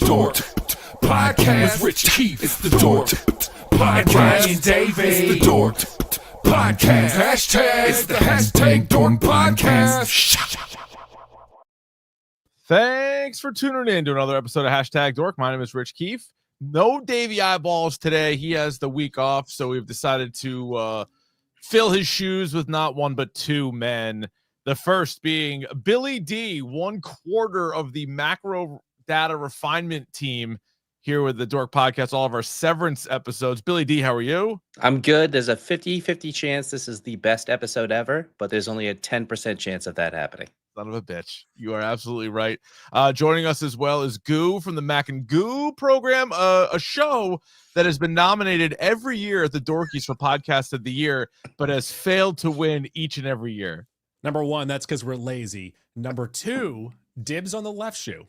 Dork Podcast with Rich Keefe. It's the Dork Podcast. And David. It's the Dork Podcast. Hashtag. It's the hashtag Dork Podcast. Thanks for tuning in to another episode of Hashtag Dork. My name is Rich Keefe. No Davey Eyeballs today. He has the week off, so we've decided to fill his shoes with not one but two men. The first being Billy D, 1/4 of the macro data refinement team here with the Dork Podcast, all of our Severance episodes. Billy D, how are you? I'm good. There's a 50-50 chance this is the best episode ever, but there's only a 10% chance of that happening. Son of a bitch. You are absolutely right. Joining us as well is Goo from the Mac and Goo program, a show that has been nominated every year at the Dorkies for Podcast of the Year, but has failed to win each and every year. Number one, that's because we're lazy. Number two, dibs on the left shoe.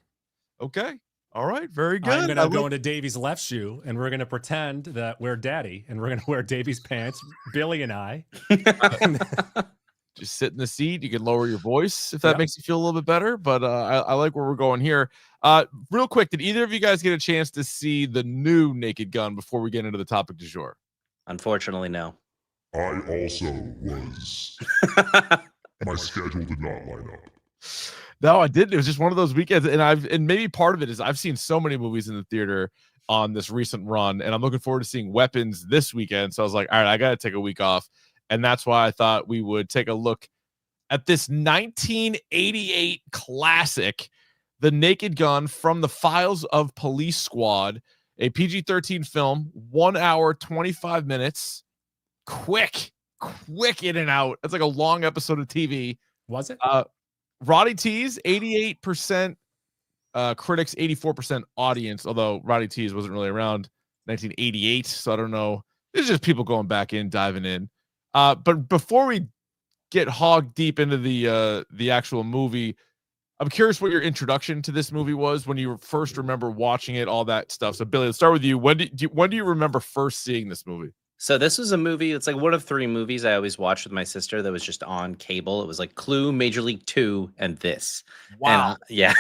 Okay. All right. Very good. I'm going to go into Davey's left shoe, and we're going to pretend that we're daddy, and we're going to wear Davey's pants, Billy and I. Just sit in the seat. You can lower your voice if that makes you feel a little bit better. But I like where we're going here. Real quick, did either of you guys get a chance to see the new Naked Gun before we get into the topic du jour? Unfortunately, no. I also was. My schedule did not line up. No, I didn't. It was just one of those weekends, and maybe part of it is I've seen so many movies in the theater on this recent run, and I'm looking forward to seeing Weapons this weekend. So I was like, all right, I got to take a week off. And that's why I thought we would take a look at this 1988 classic, The Naked Gun, from the Files of Police Squad, a PG-13 film, 1 hour, 25 minutes, quick in and out. It's like a long episode of TV. Was it? Roddy T's 88% critics, 84% audience, although Roddy T's wasn't really around 1988, so I don't know. It's just people going back in, diving in. But before we get hog deep into the actual movie, I'm curious what your introduction to this movie was, when you first remember watching it, all that stuff. So Billy, let's start with you. When do you remember first seeing this movie? So this was a movie. It's like one of three movies I always watched with my sister that was just on cable. It was like Clue, Major League 2, and this. Wow. And, yeah.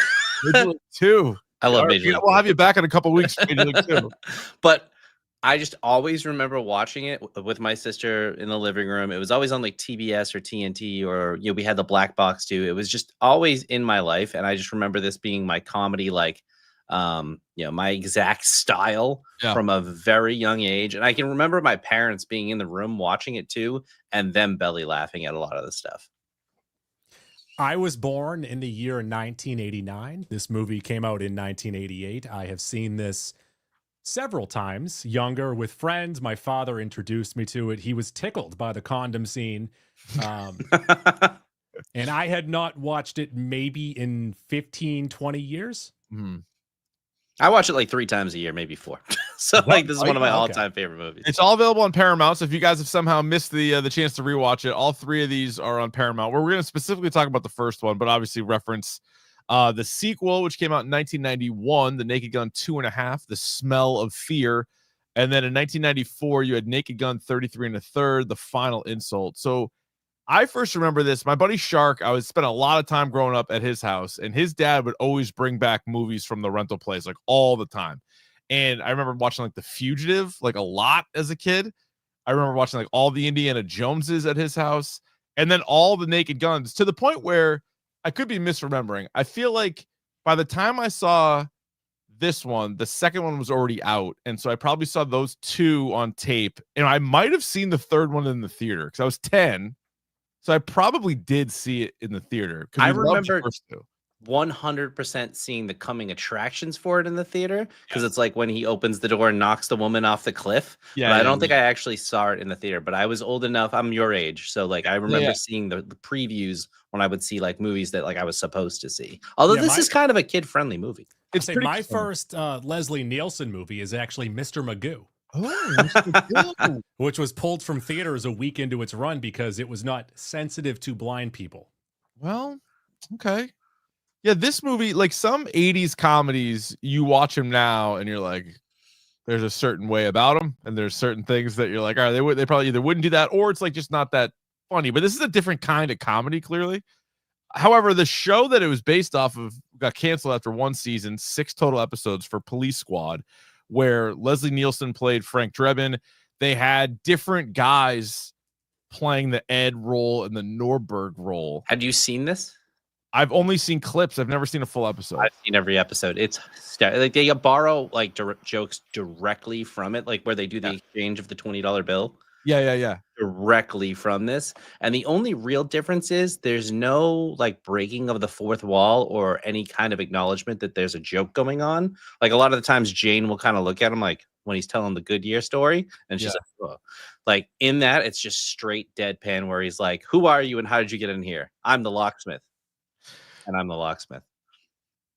Major League 2. I love Major League. We'll have you back in a couple weeks for Major League 2. But I just always remember watching it with my sister in the living room. It was always on like TBS or TNT, or we had the black box too. It was just always in my life, and I just remember this being my comedy, like my exact style from a very young age. And I can remember my parents being in the room watching it too, and them belly laughing at a lot of the stuff. I was born in the year 1989. This movie came out in 1988. I have seen this several times, younger, with friends. My father introduced me to it. He was tickled by the condom scene. And I had not watched it maybe in 15, 20 years. Mm-hmm. I watch it like 3 times a year, maybe 4. So like this is one of my all-time favorite movies. It's all available on Paramount. So if you guys have somehow missed the chance to rewatch it, all 3 of these are on Paramount. We're going to specifically talk about the first one, but obviously reference the sequel, which came out in 1991, The Naked Gun 2.5, The Smell of Fear. And then in 1994, you had Naked Gun 33 1/3, The Final Insult. So I first remember this. My buddy Shark, I spent a lot of time growing up at his house, and his dad would always bring back movies from the rental place, like all the time. And I remember watching like The Fugitive, like a lot as a kid. I remember watching like all the Indiana Joneses at his house, and then all the Naked Guns, to the point where I could be misremembering. I feel like by the time I saw this one, the second one was already out. And so I probably saw those 2 on tape, and I might have seen the third one in the theater because I was 10. So I probably did see it in the theater. I remember 100% seeing the coming attractions for it in the theater, because it's like when he opens the door and knocks the woman off the cliff. Yeah, but I don't think I actually saw it in the theater, but I was old enough. I'm your age, so like I remember seeing the previews when I would see like movies that like I was supposed to see. Although this is kind of a kid-friendly movie. It's my first Leslie Nielsen movie is actually Mr. Magoo. Oh, which was pulled from theaters a week into its run because it was not sensitive to blind people. Well, okay. Yeah, this movie, like some 80s comedies, you watch them now and you're like, there's a certain way about them, and there's certain things that you're like, all right, they probably either wouldn't do that, or it's like just not that funny. But this is a different kind of comedy, clearly. However, the show that it was based off of got canceled after one season, 6 total episodes for Police Squad, where Leslie Nielsen played Frank Drebin. They had different guys playing the Ed role and the Norberg role. Had you seen this? I've only seen clips. I've never seen a full episode. I've seen every episode. It's like they borrow like jokes directly from it, like where they do the exchange of the $20 bill. Yeah. Directly from this. And the only real difference is there's no like breaking of the fourth wall or any kind of acknowledgement that there's a joke going on. Like a lot of the times Jane will kind of look at him like when he's telling the Goodyear story, and she's like, oh. Like in that, it's just straight deadpan where he's like, who are you and how did you get in here? I'm the locksmith. And I'm the locksmith.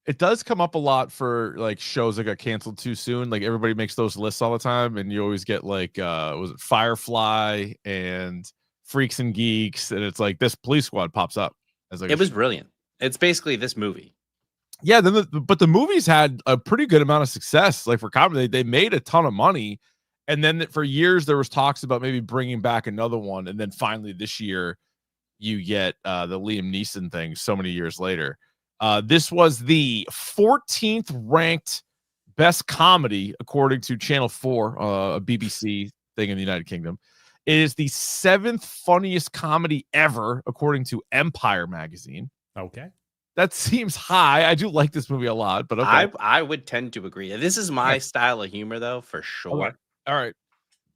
It does come up a lot for like shows that got canceled too soon. Like everybody makes those lists all the time, and you always get like was it Firefly and Freaks and Geeks, and it's like this Police Squad pops up as like it was brilliant. It's basically this movie. Yeah, but the movies had a pretty good amount of success. Like for comedy, they made a ton of money, and then for years there was talks about maybe bringing back another one, and then finally this year you get the Liam Neeson thing. So many years later. This was the 14th ranked best comedy, according to Channel 4, a BBC thing in the United Kingdom. It is the 7th funniest comedy ever, according to Empire magazine. Okay. That seems high. I do like this movie a lot, but okay. I would tend to agree. This is my style of humor, though, for sure. All right.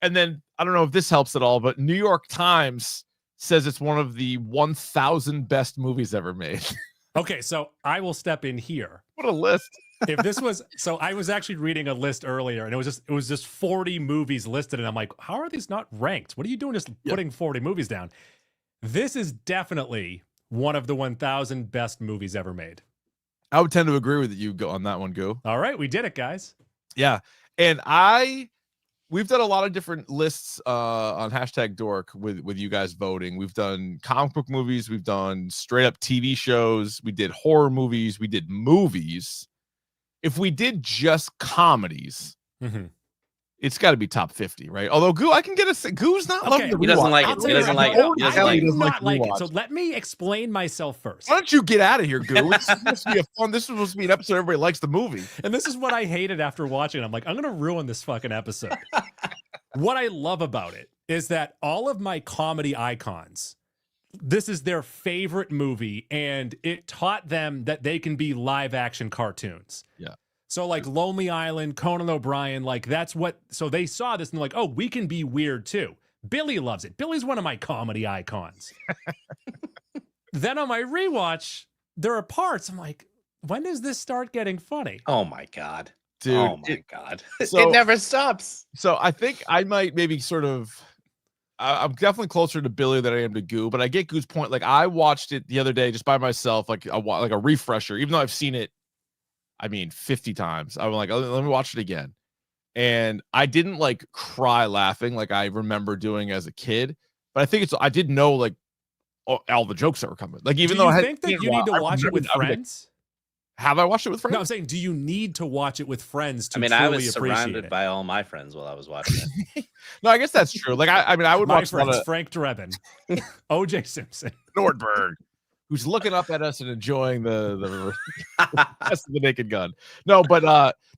And then, I don't know if this helps at all, but New York Times says it's one of the 1,000 best movies ever made. Okay, so I will step in here. What a list. If this was so I was actually reading a list earlier, and it was just 40 movies listed, and I'm like, how are these not ranked? What are you doing just putting 40 movies down? This is definitely one of the 1,000 best movies ever made. I would tend to agree with you on that one, Goo. All right, we did it, guys. Yeah. And we've done a lot of different lists on #dork with you guys voting. We've done comic book movies, we've done straight up TV shows, we did horror movies, we did movies. If we did just comedies, it's got to be top 50, right? Although Goo, I can get Goo's not loving the rewatch. He doesn't like it. He doesn't like it. I do not like it. So let me explain myself first. Why don't you get out of here, Goo? It's supposed to be this is supposed to be an episode everybody likes the movie. And this is what I hated after watching it. I'm like, I'm going to ruin this fucking episode. What I love about it is that all of my comedy icons, this is their favorite movie, and it taught them that they can be live action cartoons. Yeah. So like Lonely Island, Conan O'Brien, like that's what, so they saw this and they're like, oh, we can be weird too. Billy loves it. Billy's one of my comedy icons. Then on my rewatch, there are parts I'm like, when does this start getting funny? Oh my God. Dude, oh my God. So, it never stops. So I think I might maybe sort of, I'm definitely closer to Billy than I am to Goo, but I get Goo's point. Like I watched it the other day just by myself, like a refresher, even though I've seen it, 50 times. I was like, let me watch it again. And I didn't like cry laughing like I remember doing as a kid, but I think I did know like all the jokes that were coming. Like even though I think that you need to watch it with friends. Have I watched it with friends? No, I'm saying, do you need to watch it with friends to I was surrounded by all my friends while I was watching it. No, I guess that's true. Like I would watch friends, Frank Drebin, O.J. Simpson, Nordberg, who's looking up at us and enjoying the rest of the Naked Gun. No, but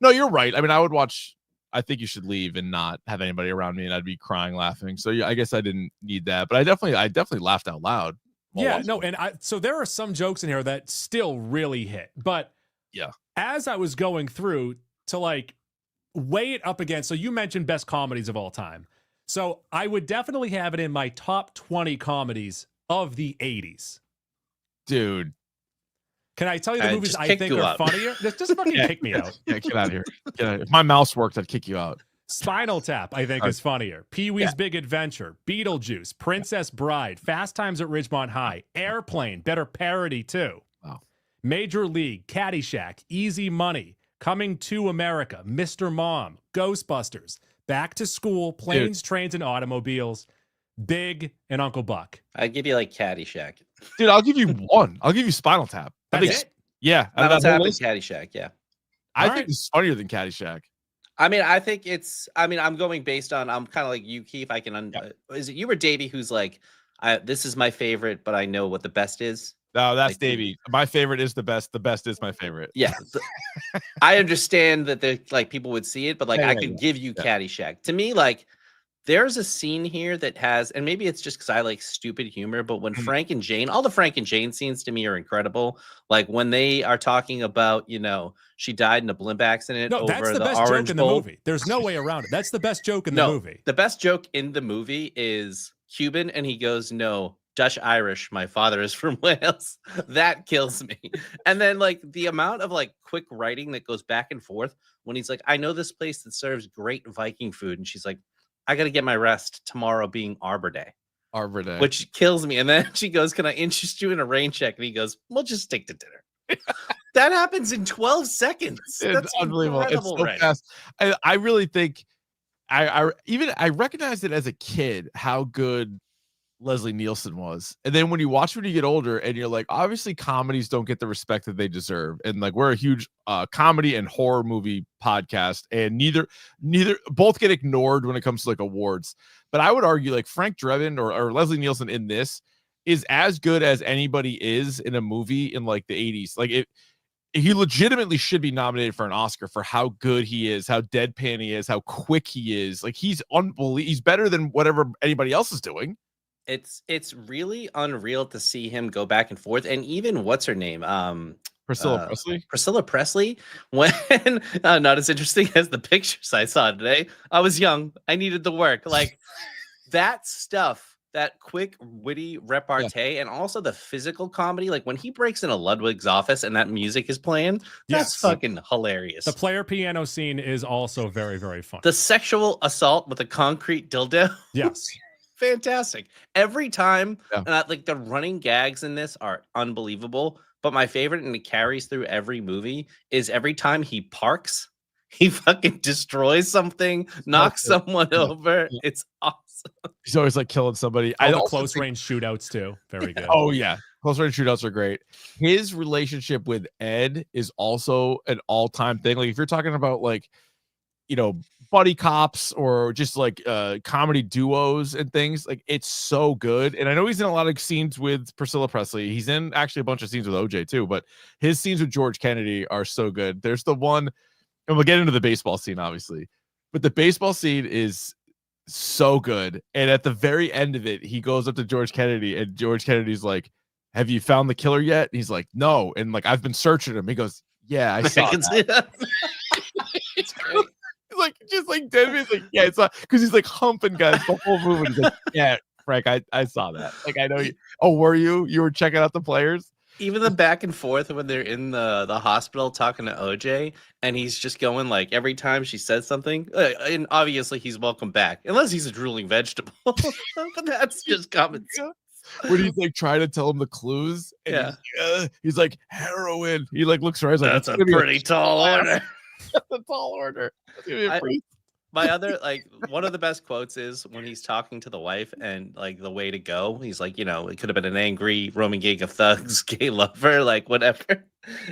no, you're right. I would watch. I think You Should Leave and not have anybody around me, and I'd be crying laughing. So yeah, I guess I didn't need that, but I definitely laughed out loud. Yeah, no, and so there are some jokes in here that still really hit, but yeah, as I was going through to like weigh it up against, so you mentioned best comedies of all time, so I would definitely have it in my top 20 comedies of the 80s. Dude, can I tell you the movies I think are funnier? Just fucking kick me out. Yeah, get out of here. Get out of here. If my mouse worked, I'd kick you out. Spinal Tap, I think, is funnier. Pee-wee's Big Adventure, Beetlejuice, Princess Bride, Fast Times at Ridgemont High, Airplane, better parody too. Wow. Major League, Caddyshack, Easy Money, Coming to America, Mr. Mom, Ghostbusters, Back to School, Planes, Trains, and Automobiles, Big, and Uncle Buck. I'd give you like Caddyshack. Dude, I'll give you one. I'll give you Spinal Tap. That's it? Yeah. Spinal Tap and Caddyshack, yeah. I think it's funnier than Caddyshack. I think it's. I'm going based on. I'm kind of like you, Keefe. I can. Is it you or Davey who's like, this is my favorite, but I know what the best is. No, that's Like, Davey. My favorite is the best. The best is my favorite. Yeah, I understand that the like people would see it, but like Yeah, I yeah, could give you yeah. Caddyshack. To me, like there's a scene here that has, and maybe it's just because I like stupid humor, but when Mhm. Frank and Jane, all the Frank and Jane scenes to me are incredible. Like when they are talking about, she died in a blimp accident No, that's over the the best joke Orange in the Bowl. movie. There's no way around it. That's the best joke in the No, movie. the best joke in the movie is Cuban, and he goes, "No, Dutch Irish. My father is from Wales." That kills me. And then like the amount of like quick writing that goes back and forth when he's like, "I know this place that serves great Viking food," and she's like, "I got to get my rest tomorrow, being Arbor Day," Arbor Day. which kills me. And then she goes, "Can I interest you in a rain check?" And he goes, "We'll just stick to dinner." That happens in 12 seconds. It's That's unbelievable. It's incredible so writing. fast. I really think I recognized it as a kid how good Leslie Nielsen was. And then when you watch when you get older and you're like, obviously comedies don't get the respect that they deserve. And like we're a huge comedy and horror movie podcast, and neither both get ignored when it comes to like awards. But I would argue like Frank Drebin or Leslie Nielsen in this is as good as anybody is in a movie in like the 80s. Like he legitimately should be nominated for an Oscar for how good he is, how deadpan he is, how quick he is. Like he's unbelievable. He's better than whatever anybody else is doing. It's really unreal to see him go back and forth, and even what's her name, Priscilla Presley. Priscilla Presley, when not as interesting as the pictures I saw today. I was young, I needed the work, like that stuff, that quick, witty repartee, and also the physical comedy. Like when he breaks into Ludwig's office and that music is playing, that's Yes. fucking hilarious. The player piano scene is also very, very fun. The sexual assault with a concrete dildo. Yes. Fantastic. Every time, Yeah. and like the running gags in this are unbelievable. But my favorite, and it carries through every movie, is every time he parks, he fucking destroys something, knocks someone over. Yeah. It's awesome. He's always like killing somebody. All I the also close think- range shootouts too. Very good. Oh yeah, close range shootouts are great. His relationship with Ed is also an all-time thing. Like if you're talking about like, buddy cops or just like comedy duos and things, like it's so good. And I know he's in a lot of scenes with Priscilla Presley. He's in actually a bunch of scenes with OJ too, but his scenes with George Kennedy are so good. There's the one, and we'll get into the baseball scene obviously, but the baseball scene is so good. And at the very end of it, he goes up to George Kennedy, and George Kennedy's like, "Have you found the killer yet?" And he's like, "No." And like, "I've been searching him." He goes, "Yeah, I saw that." It's great. Like just like David's like, "Yeah, it's not," because he's like humping guys the whole movie. He's like, "Yeah, Frank, I saw that. Like, I know you. Oh, were you? You were checking out the players?" Even the back and forth when they're in the hospital talking to OJ, and he's just going like every time she says something, and obviously he's welcome back, unless he's a drooling vegetable. But that's just common sense. When he's like trying to tell him the clues, and he's like heroin. He like looks around, he's like, That's a gonna be pretty tall order. That's a tall order. That's gonna be a pretty- My other, like, one of the best quotes is when he's talking to the wife and like the way to go. He's like, it could have been an angry Roman gang of thugs, gay lover, like whatever.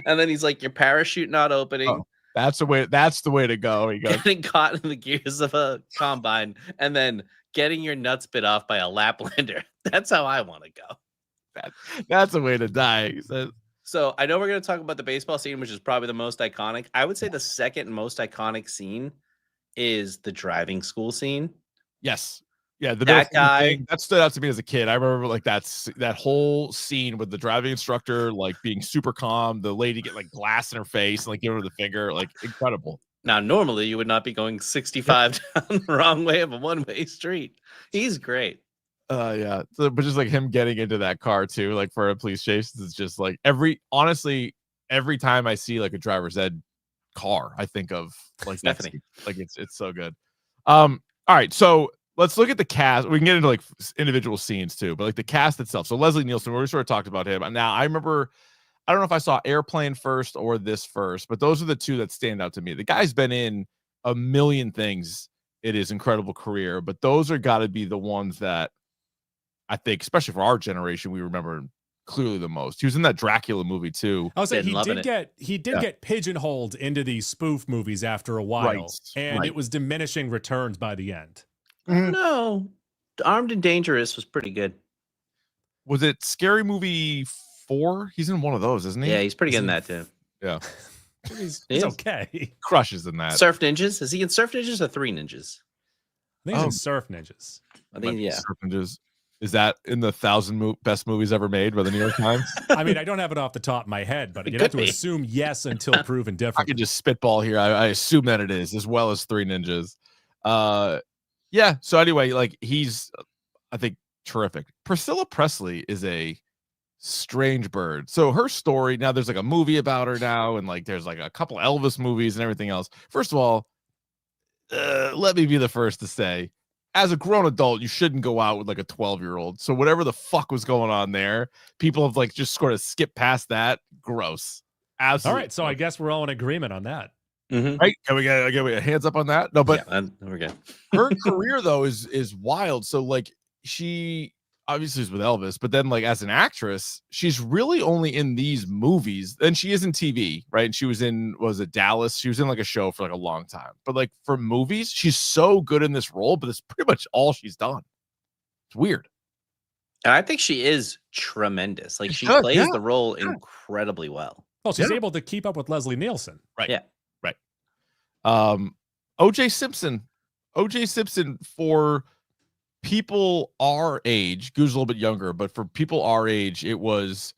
And then he's like, your parachute not opening. Oh, that's the way. That's the way to go. He goes, Getting caught in the gears of a combine, and then getting your nuts bit off by a Laplander. That's how I want to go. that's the way to die. He says, So I know we're going to talk about the baseball scene, which is probably the most iconic. I would say the second most iconic scene is the driving school scene. yes. Yeah, the That middle guy- thing, that stood out to me as a kid. I remember like that whole scene with the driving instructor like being super calm, the lady get like glass in her face and like give her the finger, like incredible. Now, normally you would not be going 65 down the wrong way of a one-way street. He's great. Yeah. So, but just like him getting into that car too, like for a police chase, is just like honestly, every time I see like a driver's ed car, I think of like that Stephanie. scene. Like it's so good. All right, so let's look at the cast. We can get into like individual scenes too, but like the cast itself. So Leslie Nielsen, we sort of talked about him. Now I remember, I don't know if I saw Airplane first or this first, but those are the two that stand out to me. The guy's been in a million things in his incredible career, but those are got to be the ones that I think, especially for our generation, we remember clearly the most. He was in that Dracula movie too. I was saying Been loving he did get pigeonholed into these spoof movies after a while, and it was diminishing returns by the end. No, Armed and Dangerous was pretty good. Was it Scary Movie 4. He's in one of those, isn't he? Yeah, he's pretty good in he- that too. Yeah. He's He is. okay. Crushes in that. Surf Ninjas? Is he in Surf Ninjas or Three Ninjas? I think he's in Surf Ninjas. I think yeah. Surf Ninjas. Is that in the 1,000 best movies ever made by the New York Times? I mean, I don't have it off the top of my head, but It you'd have could to be. assume yes until proven I different. could just spitball here. I assume that it is, as well as Three Ninjas. Yeah. So anyway, like he's, I think, terrific. Priscilla Presley is a strange bird. So her story now, there's like a movie about her now, and like there's like a couple Elvis movies and everything else. First of all, let me be the first to say, as a grown adult, you shouldn't go out with like a 12-year-old. So whatever the fuck was going on there, people have like just sort of skipped past that. Gross. All Absolutely. right, so I guess we're all in agreement on that. Mhm. Right? Can we get hands up on that? No, but Yeah, we're good. her career though is wild. So like she obviously is with Elvis, but then like as an actress, she's really only in these movies. And she is in TV, right? And she was in, was it Dallas? She was in like a show for like a long time. But like for movies, she's so good in this role, but it's pretty much all she's done. It's weird. And I think she is tremendous. Like She she does, plays yeah. the role incredibly well. Well, she's Yeah. able to keep up with Leslie Nielsen. Right. Yeah. Right. OJ Simpson for people our age, Goose a little bit younger, but for people our age, it was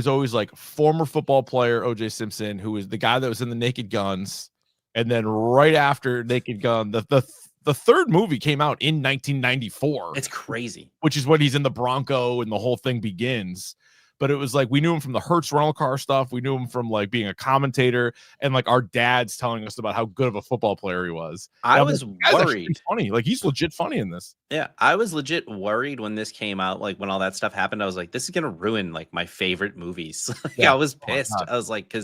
always like former football player OJ Simpson, who was the guy that was in the Naked Guns, and then right after Naked Gun, the third movie came out in 1994. It's crazy. Which is when he's in the Bronco and the whole thing begins. But it was like we knew him from the Hertz rental car stuff. We knew him from like being a commentator and like our dads telling us about how good of a football player he was. I And I'm was like, "The guy's actually worried. funny. Like he's legit funny in this. Yeah, I was legit worried when this came out. Like when all that stuff happened, I was like, this is gonna ruin like my favorite movies. Like, Yeah. I was Oh my pissed. God. I was like,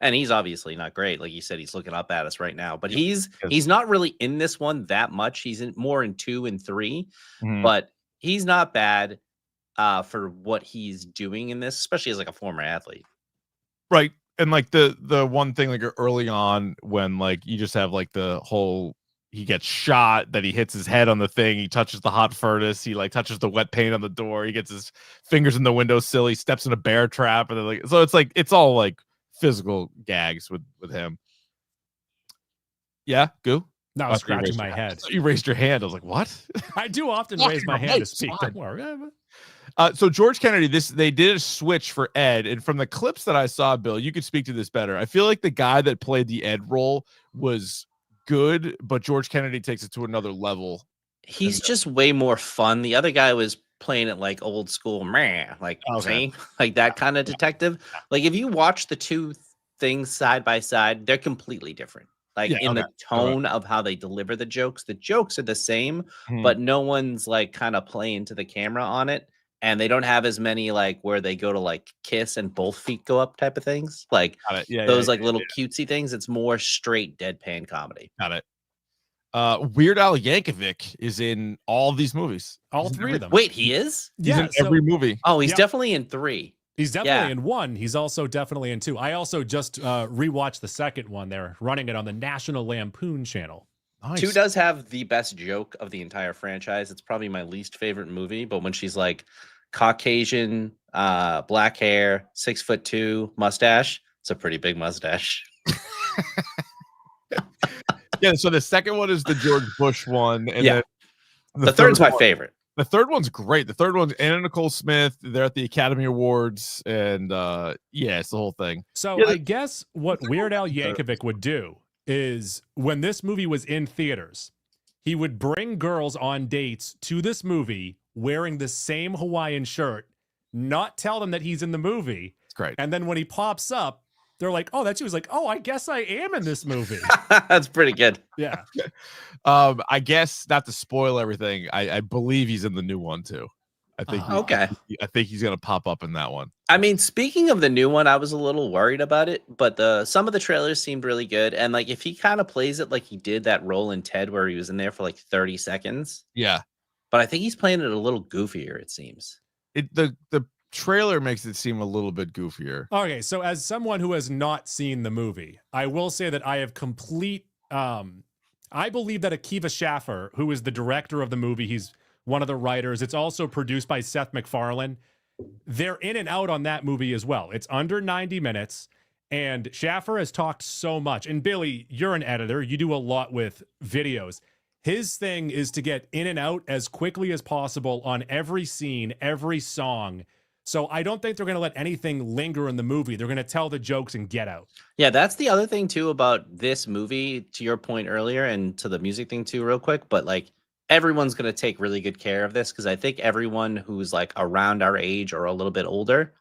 and he's obviously not great. Like you said, he's looking up at us right now, but Yes. he's not really in this one that much. He's more in 2 and 3, Mhm. but he's not bad for what he's doing in this, especially as like a former athlete. Right. And like the one thing like early on when like you just have like the whole he gets shot, that he hits his head on the thing, he touches the hot furnace, he like touches the wet paint on the door, he gets his fingers in the windowsill, he steps in a bear trap, and then like so it's all like physical gags with him. Yeah, Goo? No, I I was thought you scratching raised my your head. You raised your hand. I was like, what? I do often Fuck raise my your hand to voice, speak. fine. Don't worry. So George Kennedy, they did a switch for Ed, and from the clips that I saw, Bill, you could speak to this better. I feel like the guy that played the Ed role was good, but George Kennedy takes it to another level. He's just way more fun. The other guy was playing it like old school, meh, like Okay. see, like that kind of detective. Like if you watch the two things side by side, they're completely different. Like Yeah, in okay. the tone of how they deliver the jokes are the same, Hmm. but no one's like kind of playing to the camera on it. And they don't have as many like where they go to like kiss and both feet go up type of things. Like Got it. Yeah, those yeah, like yeah, little cutesy things. It's more straight deadpan comedy. got it. Weird Al Yankovic is in all these movies. All He's in 3 every- of them. Wait, he is? He's Yeah, in so every movie. Oh, he's Yep. definitely in 3. he's definitely Yeah. in 1. He's also definitely in 2. I also just rewatched the second one. They're running it on the National Lampoon channel. Nice. 2 does have the best joke of the entire franchise. It's probably my least favorite movie, but when she's like Caucasian, black hair, 6'2", mustache, it's a pretty big mustache. Yeah, so the second one is the George Bush one, and Yeah. then The third's my one- favorite. The third one's great. The third one's Anna Nicole Smith. They're at the Academy Awards, and yeah, it's the whole thing. So Yeah, I guess what Weird Al Yankovic would do is when this movie was in theaters, he would bring girls on dates to this movie wearing the same Hawaiian shirt, not tell them that he's in the movie. It's great. And then when he pops up, they're like, oh, that's you. He's like, oh, I guess I am in this movie. That's pretty good. Yeah. I guess not to spoil everything. I believe he's in the new one too. I think. Okay. I think he's gonna pop up in that one. I mean, speaking of the new one, I was a little worried about it, but some of the trailers seemed really good. And like if he kind of plays it like he did that role in Ted where he was in there for like 30 seconds, Yeah. but I think he's playing it a little goofier, it seems. The trailer makes it seem a little bit goofier. Okay, so as someone who has not seen the movie, I will say that I have complete I believe that Akiva Schaffer, who is the director of the movie, he's one of the writers. It's also produced by Seth MacFarlane. they're in and out on that movie as well. It's under 90 minutes. And Schaffer has talked so much. And Billy, you're an editor. You do a lot with videos. His thing is to get in and out as quickly as possible on every scene, every song. So I don't think they're going to let anything linger in the movie. They're going to tell the jokes and get out. Yeah, that's the other thing too about this movie, to your point earlier, and to the music thing too, real quick. But like, everyone's going to take really good care of this, because I think everyone who's like around our age or a little bit older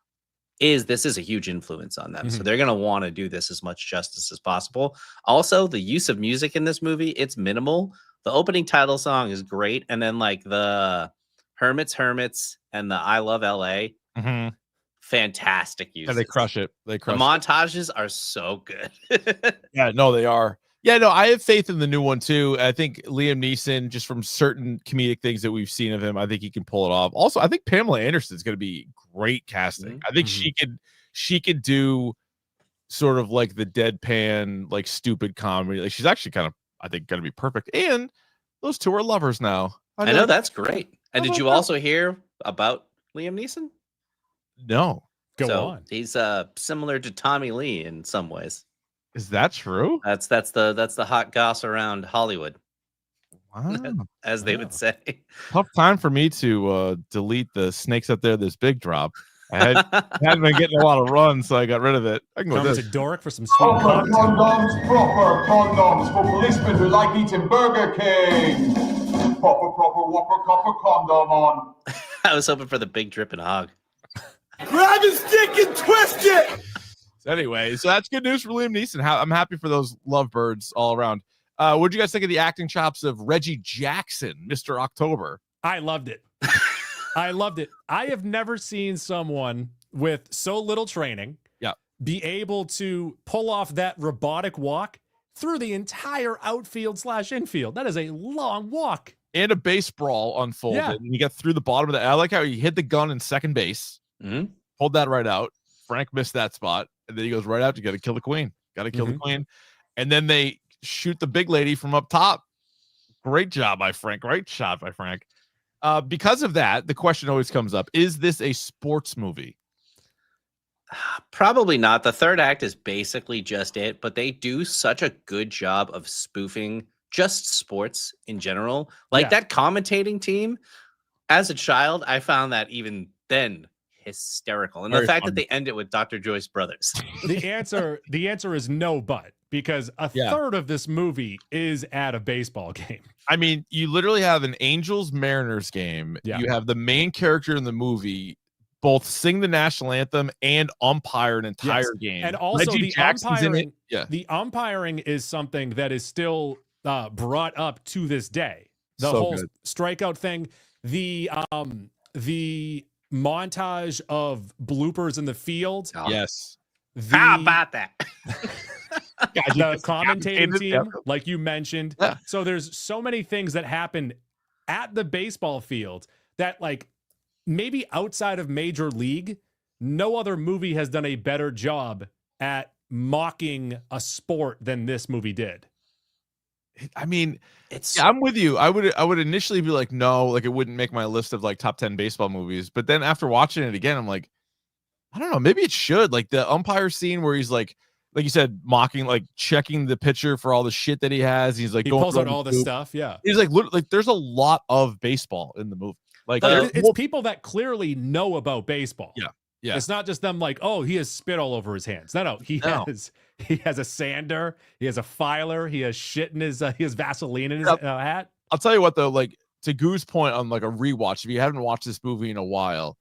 this is a huge influence on them. So they're going to want to do this as much justice as possible. Also, the use of music in this movie, it's minimal. The opening title song is great. And then like the Hermits and the I Love LA, fantastic use. Yeah, they crush it. They crush the montages are so good. Yeah, no, they are. Yeah, no, I have faith in the new one too. I think Liam Neeson, just from certain comedic things that we've seen of him, I think he can pull it off. Also, I think Pamela Anderson's going to be great casting. I think she could do sort of like the deadpan, like stupid comedy. Like she's actually kind of, I think, going to be perfect. And those two are lovers now. I know that's great. And did you also hear about Liam Neeson? No. Go on. He's similar to Tommy Lee in some ways. Is that true? That's the hot goss around Hollywood. Wow. As they would say. Tough time for me to delete the Snakes Up There, This Big Drop. I hadn't been getting a lot of runs, so I got rid of it. I can go Come with to this. Dork for some sweet Proper content. condoms, proper condoms for policemen who like eating Burger King. Proper whopper copper condom on. I was hoping for the big dripping hog. Grab his dick and twist it! Anyway, so that's good news for Liam Neeson. I'm happy for those lovebirds all around. What do you guys think of the acting chops of Reggie Jackson, Mr. October? I loved it. I loved it. I have never seen someone with so little training be able to pull off that robotic walk through the entire outfield / infield. That is a long walk. And a base brawl unfolded. Yeah. And he got through the bottom of the. I like how he hit the gun in second base. Pulled that right out. Frank missed that spot. And then he goes right out. You got to kill the queen. Got to kill the queen. And then they shoot the big lady from up top. Great job by Frank. Great shot by Frank. Because of that, the question always comes up: is this a sports movie? Probably not. The third act is basically just it, but they do such a good job of spoofing just sports in general. Like that commentating team, as a child, I found that even then hysterical. And Very the fact fun. that they end it with Dr. Joyce Brothers. The answer is no, but because a third of this movie is at a baseball game. I mean, you literally have an Angels Mariners game. Yeah. You have the main character in the movie both sing the national anthem and umpire an entire game. And also Reggie the Jackson's in umpiring. it. Yeah. The umpiring is something that is still brought up to this day. The So whole good. strikeout thing, the montage of bloopers in the field. Yes. How about that? The commentating team, Yeah. like you mentioned. Yeah. So there's so many things that happen at the baseball field that, like, maybe outside of Major League, no other movie has done a better job at mocking a sport than this movie did. I mean, It's I'm with you. I would initially be like, no, like it wouldn't make my list of like top 10 baseball movies. But then after watching it again, I'm like, I don't know, maybe it should. Like the umpire scene where he's like you said, mocking, like checking the pitcher for all the shit that he has. He's like, He going pulls through out all the scoop. stuff. Yeah. He's like, like there's a lot of baseball in the movie. Like But it's people that clearly know about baseball. Yeah. Yeah. It's not just them like, oh, he has spit all over his hands. No. He has a sander. He has a filer. He has shit in his, he has Vaseline in his hat. I'll tell you what though, like to Goo's point on like a rewatch, if you haven't watched this movie in a while,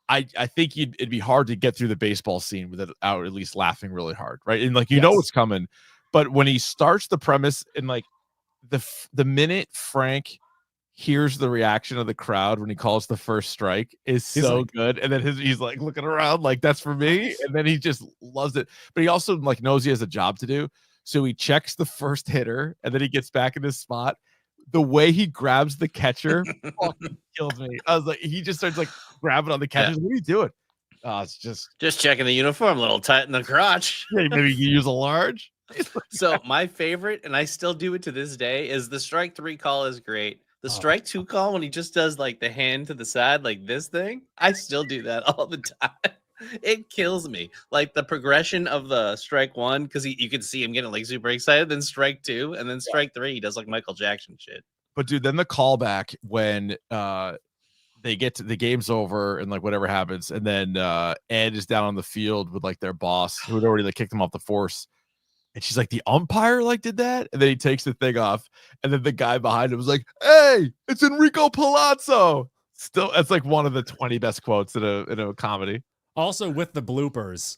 I think it'd be hard to get through the baseball scene without at least laughing really hard, right? And like you know what's coming, but when he starts the premise and like the minute Frank hears the reaction of the crowd when he calls the first strike is so like, good, and then he's like looking around like that's for me, and then he just loves it. But he also like knows he has a job to do, so he checks the first hitter, and then he gets back in his spot. The way he grabs the catcher fucking kills me. I was like, he just starts like grabbing on the catcher. Yeah. What are you doing? Oh, it's just checking the uniform, a little tight in the crotch. maybe you use a large. So my favorite, and I still do it to this day, is the strike 3 call is great. The strike two call when he just does like the hand to the side, like this thing. I still do that all the time. It kills me. Like the progression of the strike one, because you can see him getting like super excited, then strike two, and then strike three. He does like Michael Jackson shit. But dude, then the callback when they get to the game's over and like whatever happens, and then Ed is down on the field with like their boss who had already like kicked him off the force. And she's like, the umpire like did that, and then he takes the thing off, and then the guy behind him was like, "Hey, it's Enrico Palazzo." Still, that's like one of the 20 best quotes in a comedy. Also, with the bloopers,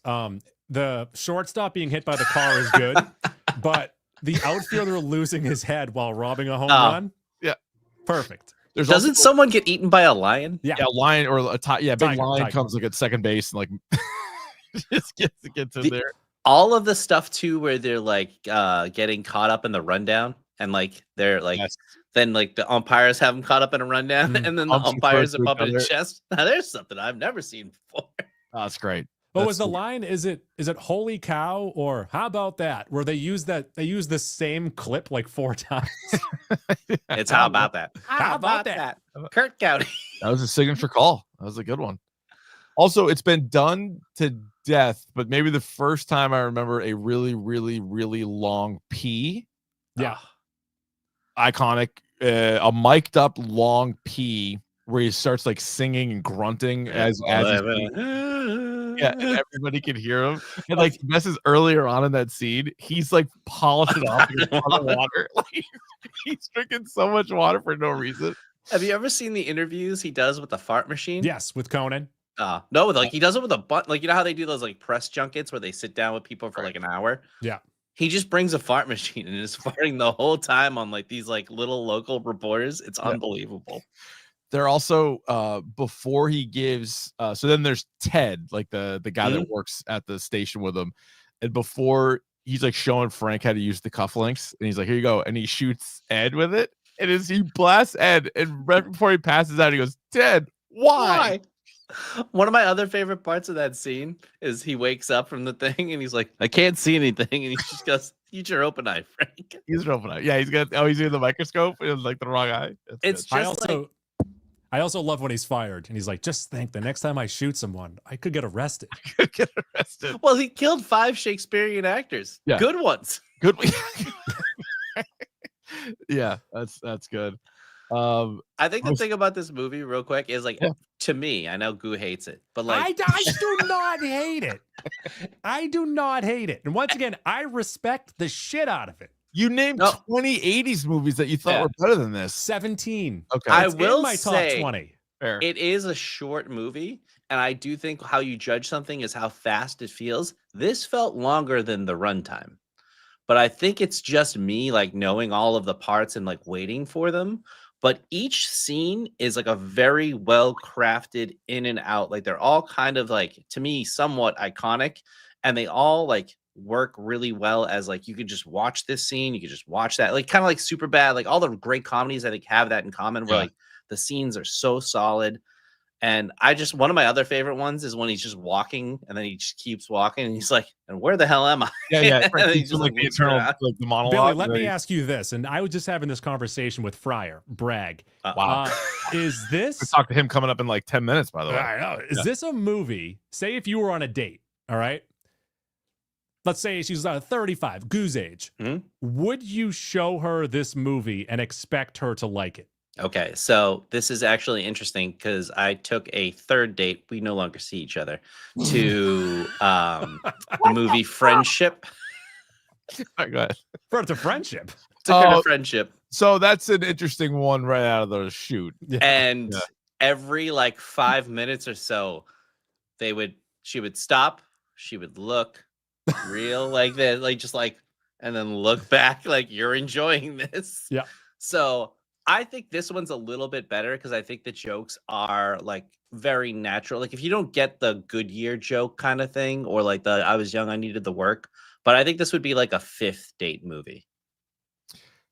the shortstop being hit by the car is good, but the outfielder losing his head while robbing a home run, yeah, perfect. Doesn't someone get eaten by a lion? Yeah, a lion or a big lion tiger. comes like at second base and like just gets in there. All of the stuff too, where they're like getting caught up in the rundown, and like they're like, then like the umpires have them caught up in a rundown, and then the umpires are bumping his chest. Now there's something I've never seen before. Oh, that's great. What was the line? Is it holy cow or how about that? Where they use the same clip like 4 times. It's how about that? How about that? Kurt County. That was a signature call. That was a good one. Also, it's been done to death, but maybe the first time I remember a really, really, really long P. Yeah. Iconic. A mic'd up long P where he starts like singing and grunting as yeah, and everybody can hear him. And like this is earlier on in that scene, he's like polishing off a ton of water. Like he's drinking so much water for no reason. Have you ever seen the interviews he does with the fart machine? Yes, with Conan. No, like he does it with a butt. Like you know how they do those like press junkets where they sit down with people for like an hour. Yeah. He just brings a fart machine and is farting the whole time on like these like little local reporters. It's unbelievable. They're also before he gives so then there's Ted, like the guy that works at the station with him, and before he's like showing Frank how to use the cufflinks, and he's like, "Here you go," and he shoots Ed with it, and as he blasts Ed, and right before he passes out, he goes, "Ted, why?" One of my other favorite parts of that scene is he wakes up from the thing and he's like, "I can't see anything," and he just goes, "Use your open eye, Frank." Use your open eye. Yeah, he's using the microscope and like the wrong eye. It's just I also love when he's fired and he's like, "Just think, the next time I shoot someone, I could get arrested." Well, he killed 5 Shakespearean actors. Yeah. Good ones. Good. Yeah, that's good. I think the thing about this movie, real quick, is like to me, I know Goo hates it, but like I do not hate it. I do not hate it. And once again, I respect the shit out of it. You named 20 80s movies that you thought were better than this. 17. Okay. I will in my say, top 20. Fair. It is a short movie, and I do think how you judge something is how fast it feels. This felt longer than the runtime, but I think it's just me like knowing all of the parts and like waiting for them. But each scene is like a very well crafted in and out. Like they're all kind of like, to me, somewhat iconic, and they all like work really well as like you could just watch this scene, you could just watch that, like kind of like Superbad, like all the great comedies I think have that in common, where like the scenes are so solid. And one of my other favorite ones is when he's just walking and then he just keeps walking and he's like, "And where the hell am I?" Yeah. And he's just like the eternal, like the monologue. Billy, let me ask you this, and I was just having this conversation with Fryer Bragg. Wow. Is this? We talk to him coming up in like 10 minutes, by the way. I know. Is this a movie? Say if you were on a date, all right? Let's say she's 35, Goo's age. Mm-hmm. Would you show her this movie and expect her to like it? Okay, so this is actually interesting because I took a third date. We no longer see each other to the movie Friendship. All right, go ahead. For Friendship. Took her to Friendship. So that's an interesting one right out of the chute. And every like 5 minutes or so, she would stop, she would look real like this, like just like, and then look back like you're enjoying this. Yeah. So I think this one's a little bit better because I think the jokes are like very natural. Like if you don't get the Goodyear joke kind of thing, or like the "I was young, I needed the work," but I think this would be like a 5th date movie.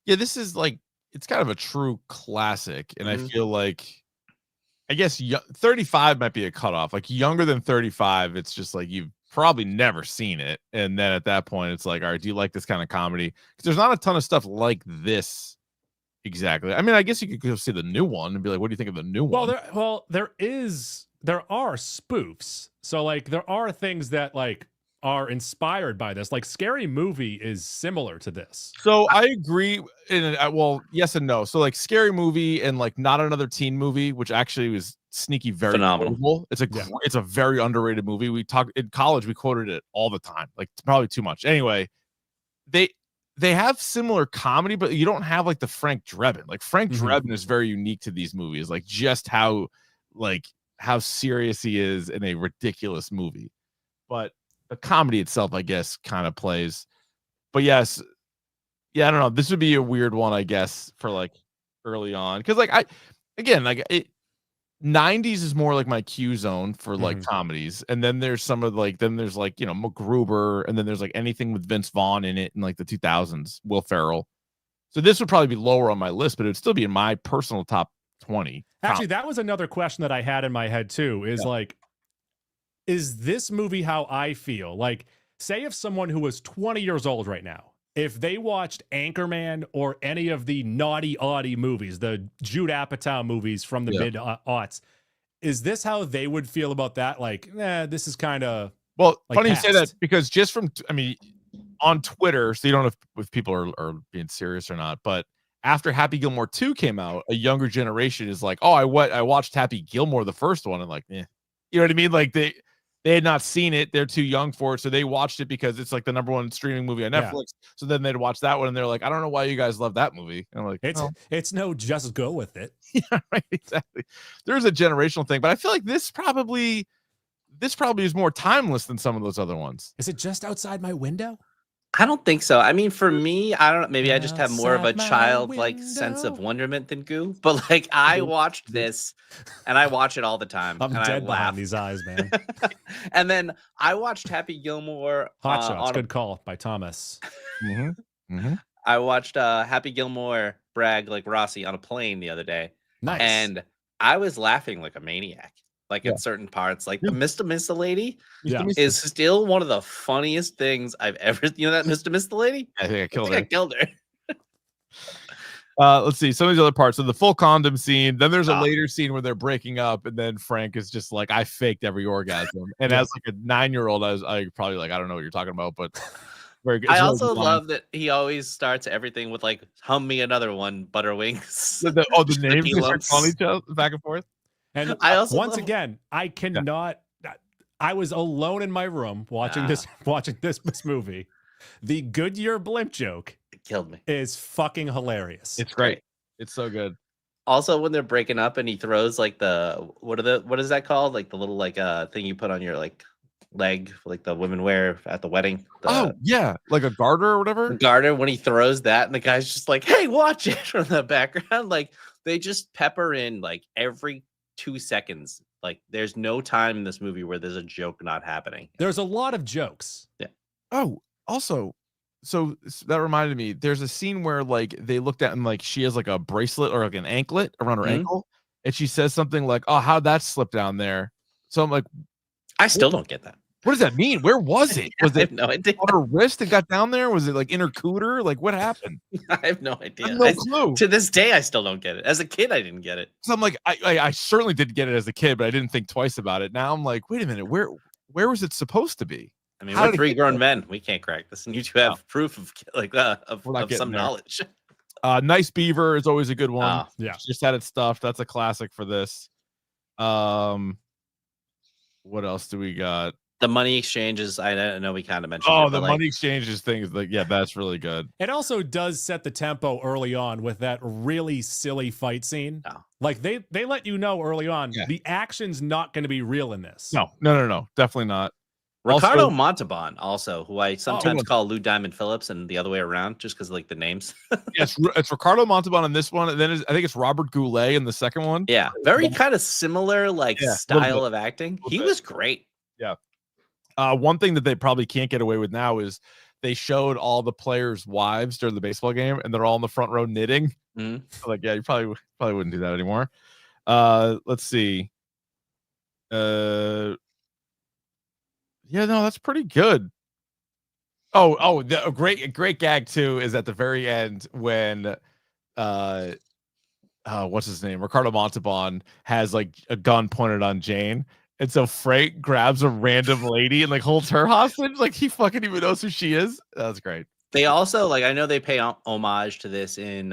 Yeah, this is like, it's kind of a true classic. And I feel like, I guess 35 might be a cutoff. Like younger than 35, it's just like you've probably never seen it. And then at that point, it's like, all right, do you like this kind of comedy? Because there's not a ton of stuff like this exactly. I mean, I guess you could go see the new one and be like, "What do you think of the new one?" There are spoofs. So like there are things that like are inspired by this. Like Scary Movie is similar to this. So I agree. Well, yes and no. So like Scary Movie and like Not Another Teen Movie, which actually was sneaky, very Phenomenal. quotable. It's a very underrated movie. We talked in college. We quoted it all the time. Like probably too much. Anyway, they have similar comedy, but you don't have like the Frank Drebin. Like Frank Drebin is very unique to these movies. Like just how serious he is in a ridiculous movie. But the comedy itself, I guess, kind of plays. But yes, yeah, I don't know. This would be a weird one, I guess, for like early on. Because like 90s is more like my Q zone for like comedies. And then there's there's like, MacGruber, and then there's like anything with Vince Vaughn in it in like the 2000s, Will Ferrell. So this would probably be lower on my list, but it would still be in my personal top 20. Actually, that was another question that I had in my head too, is this movie how I feel? Like, say if someone who was 20 years old right now, if they watched Anchorman or any of the Naughty Audie movies, the Jude Apatow movies from the mid-aughts, is this how they would feel about that? Like, this is kind of... Well, funny you say that, because just from, on Twitter, so you don't know if people are being serious or not, but after Happy Gilmore 2 came out, a younger generation is like, oh, I watched Happy Gilmore, the first one, and like, you know what I mean? Like they had not seen it. They're too young for it. So they watched it because it's like the #1 streaming movie on Netflix. Yeah. So then they'd watch that one and they're like, I don't know why you guys love that movie. And I'm like, it's no, just go with it. Yeah, right. Exactly. There's a generational thing, but I feel like this probably is more timeless than some of those other ones. Is it just outside my window? I don't think so. I mean, for me, I don't know. Maybe I just have more of a childlike sense of wonderment than Goo. But like, I watched this, and I watch it all the time. I'm and dead behind these eyes, man. And then I watched Happy Gilmore. Hot Shots, good call by Thomas. I watched Happy Gilmore brag like Rossi on a plane the other day. Nice. And I was laughing like a maniac. Like in certain parts, like the Mr. Lady is still one of the funniest things I've ever. You know that Mr. Lady? I think I killed her. Let's see some of these other parts. So the full condom scene. Then there's a later scene where they're breaking up, and then Frank is just like, "I faked every orgasm." And as like a 9-year-old, I probably like, I don't know what you're talking about, but very good. I also love that he always starts everything with like, "Hum me another one, Butterwings." The names are calling each other back and forth. And I also again, I cannot. I was alone in my room watching this movie. The Goodyear blimp joke killed me. Is fucking hilarious. It's great. It's so good. Also, when they're breaking up and he throws like what is that called? Like the little thing you put on your like leg, like the women wear at the wedding. Like a garter or whatever. Garter. When he throws that, and the guy's just like, "Hey, watch it!" from the background. Like they just pepper in like every 2 seconds. Like there's no time in this movie where there's a joke not happening. There's a lot of jokes. Yeah. Oh, also, so that reminded me, there's a scene where like they looked at and like she has like a bracelet or like an anklet around her ankle, and she says something like, "Oh, how'd that slip down there?" So I'm like, I still don't get that. What does that mean? Where was it? Was it no idea. On her wrist and got down there? Was it like in her cooter? Like what happened? I have no idea. I have no clue. To this day, I still don't get it. As a kid, I didn't get it. So I'm like, I certainly didn't get it as a kid, but I didn't think twice about it. Now I'm like, wait a minute, where was it supposed to be? I mean, we're 3 grown men. We can't crack this, and you two have proof of of some knowledge. Nice Beaver is always a good one. Yeah, just had it stuffed. That's a classic for this. What else do we got? The money exchanges, I know we kind of mentioned. Oh, the money exchanges things, like that's really good. It also does set the tempo early on with that really silly fight scene. No. Like they let you know early on the action's not going to be real in this. No, definitely not. Ricardo Montalban, also, who I sometimes call Lou Diamond Phillips, and the other way around, just because like the names. Yes, it's Ricardo Montalban in this one, and then I think it's Robert Goulet in the second one. Yeah, very kind of similar style of acting. He was great. Yeah. One thing that they probably can't get away with now is they showed all the players' wives during the baseball game, and they're all in the front row knitting. Like, yeah, you probably wouldn't do that anymore. Let's see. Yeah, no, that's pretty good. A great gag too is at the very end when what's his name? Ricardo Montalban has like a gun pointed on Jane. And so Frank grabs a random lady and like holds her hostage. Like he fucking even knows who she is. That's great. They also like, I know they pay homage to this in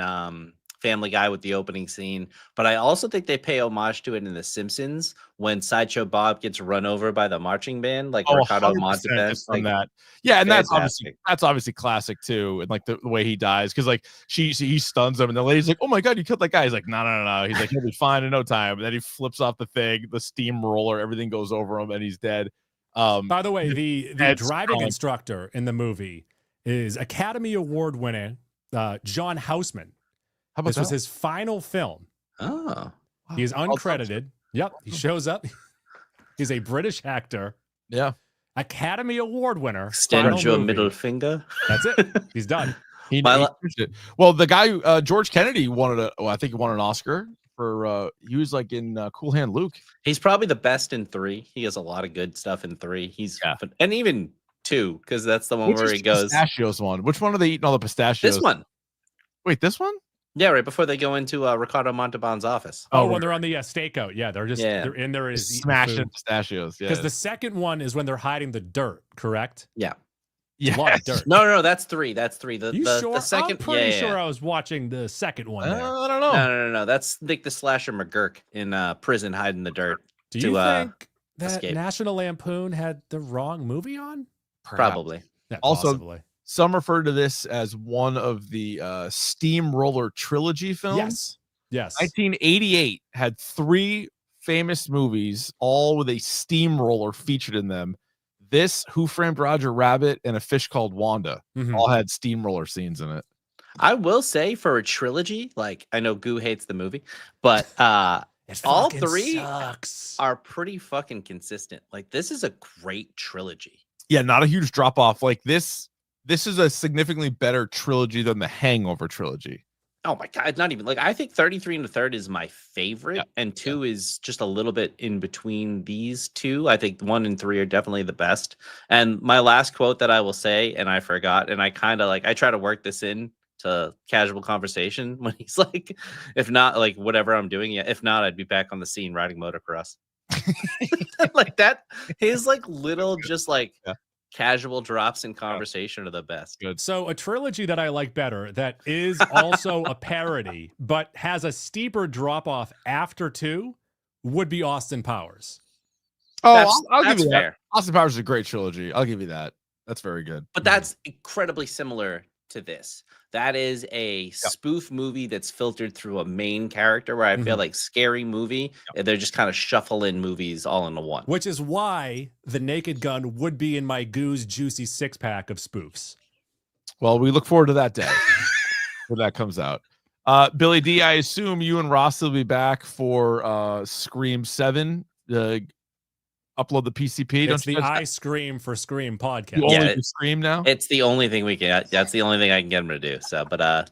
Family Guy with the opening scene, but I also think they pay homage to it in The Simpsons when Sideshow Bob gets run over by the marching band, like Ricardo 100% Montalban. just from Like, that. Yeah, and fantastic. that's obviously classic too, and like the way he dies, because like he stuns him, and the lady's like, "Oh my god, you killed that guy." He's like, "No." He's like, "He'll be fine in no time." And then he flips off the thing, the steamroller, everything goes over him, and he's dead. By the way, the driving strong. instructor in the movie is Academy Award winner John Houseman. How about This was that? his final film. Oh, He is uncredited. Yep, he shows up. He's a British actor. Yeah, Academy Award winner. extend final your movie. middle finger. That's it. He's done. he My la- finished it. Well, the guy who, George Kennedy I think he won an Oscar for he was like in Cool Hand Luke. He's probably the best in 3. He has a lot of good stuff in 3. He's Yeah. and even 2, because that's the one Which where is he the goes. pistachios one. Which one are they eating all the pistachios? This one. Wait, this one? Yeah, right before they go into Ricardo Montalban's office. Oh, right. when they're on the stakeout. Yeah, they're just they're in there is Smashing pistachios. Yeah, because the second one is when they're hiding the dirt. Correct? Yeah. It's a lot of dirt. No, that's 3. That's 3. You sure? The second, I'm pretty sure yeah. I was watching the second one. There. I don't know. No. That's like the slasher McGurk in prison hiding the dirt. Do you think that escape. National Lampoon had the wrong movie on? Perhaps. Probably. Yeah, Also, possibly. Some refer to this as one of the Steamroller Trilogy films. Yes. 1988 had 3 famous movies, all with a steamroller featured in them. This, Who Framed Roger Rabbit, and A Fish Called Wanda Mhm. all had steamroller scenes in it. I will say for a trilogy, like I know Goo hates the movie, but It all fucking 3 sucks. are pretty fucking consistent. Like this is a great trilogy. Yeah, not a huge drop off. Like this is a significantly better trilogy than the Hangover trilogy. Oh my god, not even like I think 33 and the Third is my favorite, Yeah. and 2 is just a little bit in between these two. I think 1 and 3 are definitely the best. And my last quote that I will say, and I forgot, and I kind of like I try to work this in to casual conversation when he's like, if not like whatever I'm doing, yeah, if not, I'd be back on the scene riding motocross. Like that, his like little just like casual drops in conversation are the best. Good. So a trilogy that I like better that is also a parody, but has a steeper drop off after 2 would be Austin Powers. Oh, I'll That's give you that. fair. Austin Powers is a great trilogy. I'll give you that. That's very good. But that's incredibly similar to this. That is a spoof movie that's filtered through a main character where I feel like Scary Movie, they're just kind of shuffling movies all into one. Which is why The Naked Gun would be in my Goo's juicy 6-pack of spoofs. Well, we look forward to that day when that comes out. Billy D, I assume you and Ross will be back for Scream 7. Upload the PCP. It's the I Scream for Scream podcast. You only do Scream now? It's the only thing we can. That's the only thing I can get them to do. So, but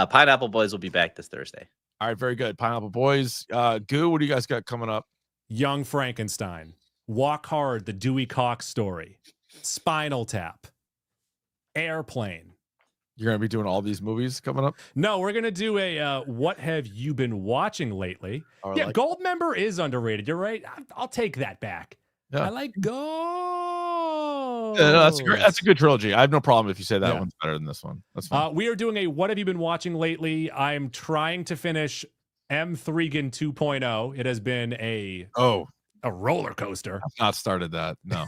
Pineapple Boys will be back this Thursday. All right, very good. Pineapple Boys. Goo, what do you guys got coming up? Young Frankenstein, Walk Hard, the Dewey Cox story, Spinal Tap, Airplane. You're going to be doing all these movies coming up? No, we're going to do a what have you been watching lately? Oh, Yeah, like- Gold Member is underrated. You're right. I'll take that back. Yeah. I like Gold. Yeah, no, that's great. That's a good trilogy. I have no problem if you say that Yeah. one's better than this one. That's fine. We are doing a what have you been watching lately? I'm trying to finish M3gan 2.0. It has been a roller coaster. I've not started that. No.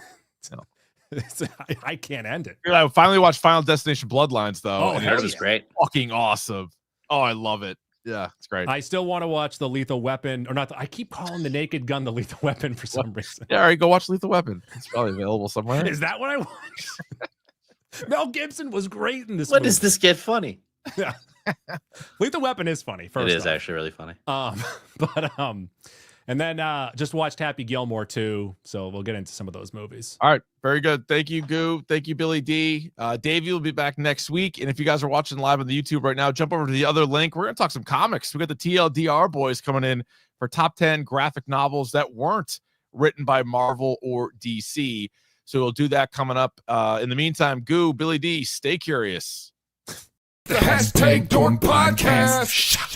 I can't end it. I finally watched Final Destination Bloodlines, though. Oh, and hell That it's was great. fucking awesome. Oh, I love it. Yeah, it's great. I still want to watch the Lethal Weapon, or not. I keep calling the Naked Gun the Lethal Weapon for some reason. Yeah, all right, go watch Lethal Weapon. It's probably available somewhere. Is that what I watched? Mel Gibson was great in this When movie. does this get funny? Yeah. Lethal Weapon is funny. First It is off. actually really funny. And then just watched Happy Gilmore too. So we'll get into some of those movies. All right, very good. Thank you, Goo. Thank you, Billy D. Davey will be back next week. And if you guys are watching live on the YouTube right now, jump over to the other link. We're going to talk some comics. We got the TLDR boys coming in for top 10 graphic novels that weren't written by Marvel or DC. So we'll do that coming up. In the meantime, Goo, Billy D, stay curious. the hashtag Dork Podcast.